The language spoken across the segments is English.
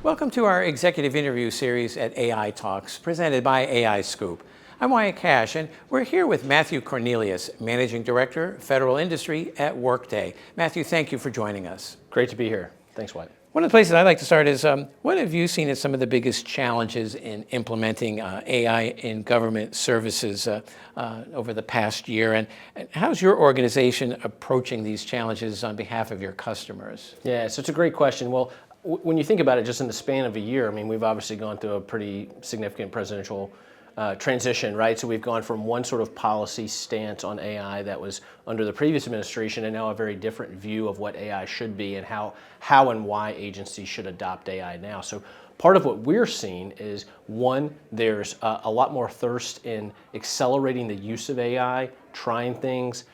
Welcome to our executive interview series at AITalks, presented by AIScoop. I'm Wyatt Cash, and we're here with Matthew Cornelius, Managing Director, Federal Industry at Workday. Matthew, thank you for joining us. Great to be here. Thanks, Wyatt. One of the places I'd like to start is, what have you seen as some of the biggest challenges in implementing AI in government services over the past year, and how's your organization approaching these challenges on behalf of your customers? Yeah, so it's a great question. Well, when you think about it, just in the span of a year, I mean, we've obviously gone through a pretty significant presidential transition, right? So we've gone from one sort of policy stance on AI that was under the previous administration, and now a very different view of what AI should be and how and why agencies should adopt AI now. So part of what we're seeing is, one, there's a lot more thirst in accelerating the use of AI, trying things,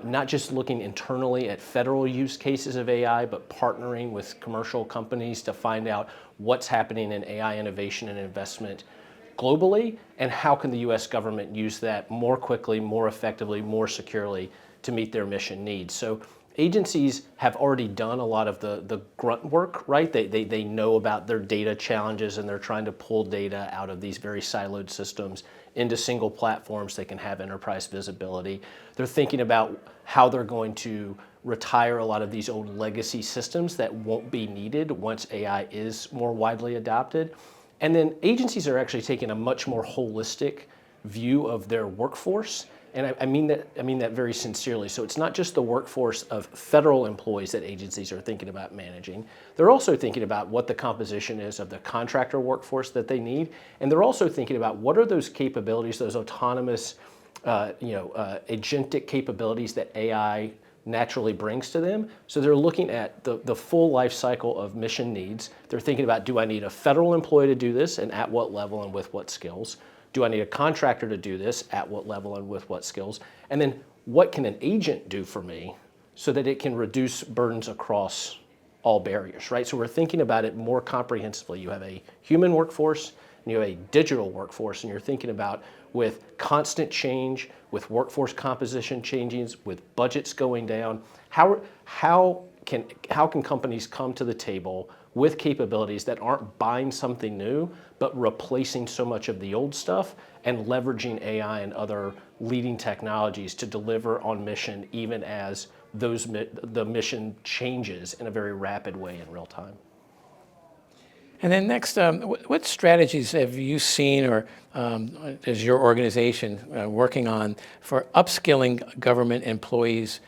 not just looking internally at federal use cases of AI, but partnering with commercial companies to find out what's happening in AI innovation and investment globally, and how can the US government use that more quickly, more effectively, more securely to meet their mission needs. So agencies have already done a lot of the grunt work, right? They know about their data challenges, and they're trying to pull data out of these very siloed systems into single platforms. They can have enterprise visibility. They're thinking about how they're going to retire a lot of these old legacy systems that won't be needed once AI is more widely adopted. And then agencies are actually taking a much more holistic view of their workforce. And I mean that very sincerely. So it's not just the workforce of federal employees that agencies are thinking about managing. They're also thinking about what the composition is of the contractor workforce that they need. And they're also thinking about what are those capabilities, those autonomous, agentic capabilities that AI naturally brings to them. So they're looking at the full life cycle of mission needs. They're thinking about, do I need a federal employee to do this, and at what level and with what skills? Do I need a contractor to do this, at what level and with what skills? And then what can an agent do for me so that it can reduce burdens across all barriers, right? So we're thinking about it more comprehensively. You have a human workforce and you have a digital workforce, and you're thinking about, with constant change, with workforce composition changing, with budgets going down, how can companies come to the table with capabilities that aren't buying something new, but replacing so much of the old stuff and leveraging AI and other leading technologies to deliver on mission, even as the mission changes in a very rapid way in real time. And then next, what strategies have you seen, or is your organization working on, for upskilling government employees,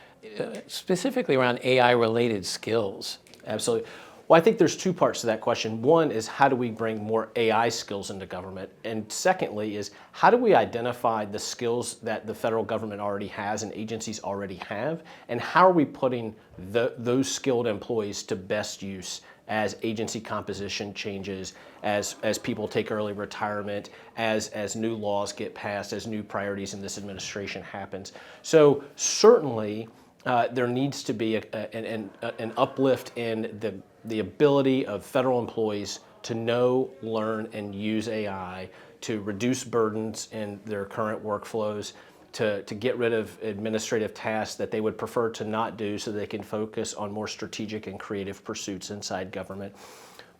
specifically around AI-related skills? Absolutely. Well, I think there's two parts to that question. One is, how do we bring more AI skills into government? And secondly is, how do we identify the skills that the federal government already has and agencies already have? And how are we putting those skilled employees to best use as agency composition changes, as people take early retirement, as new laws get passed, as new priorities in this administration happens? So certainly there needs to be an uplift in the ability of federal employees to know, learn, and use AI to reduce burdens in their current workflows, to get rid of administrative tasks that they would prefer to not do so they can focus on more strategic and creative pursuits inside government.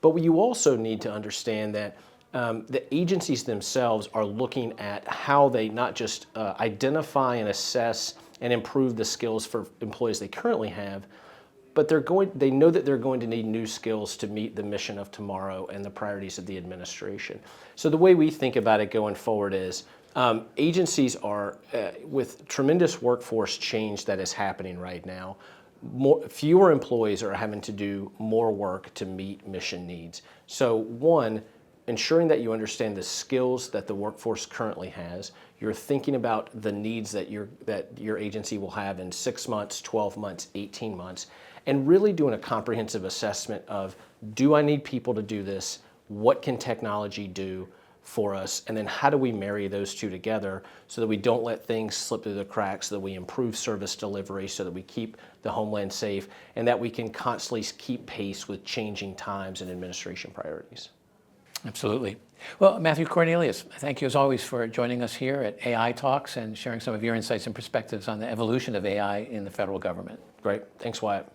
But you also need to understand that the agencies themselves are looking at how they not just identify and assess and improve the skills for employees they currently have, but they know that they're going to need new skills to meet the mission of tomorrow and the priorities of the administration. So the way we think about it going forward is, agencies are, with tremendous workforce change that is happening right now, fewer employees are having to do more work to meet mission needs. So one, ensuring that you understand the skills that the workforce currently has. You're thinking about the needs that your agency will have in 6 months, 12 months, 18 months, and really doing a comprehensive assessment of, do I need people to do this? What can technology do for us? And then how do we marry those two together so that we don't let things slip through the cracks, so that we improve service delivery, so that we keep the homeland safe, and that we can constantly keep pace with changing times and administration priorities. Absolutely. Well, Matthew Cornelius, thank you as always for joining us here at AITalks and sharing some of your insights and perspectives on the evolution of AI in the federal government. Great. Thanks, Wyatt.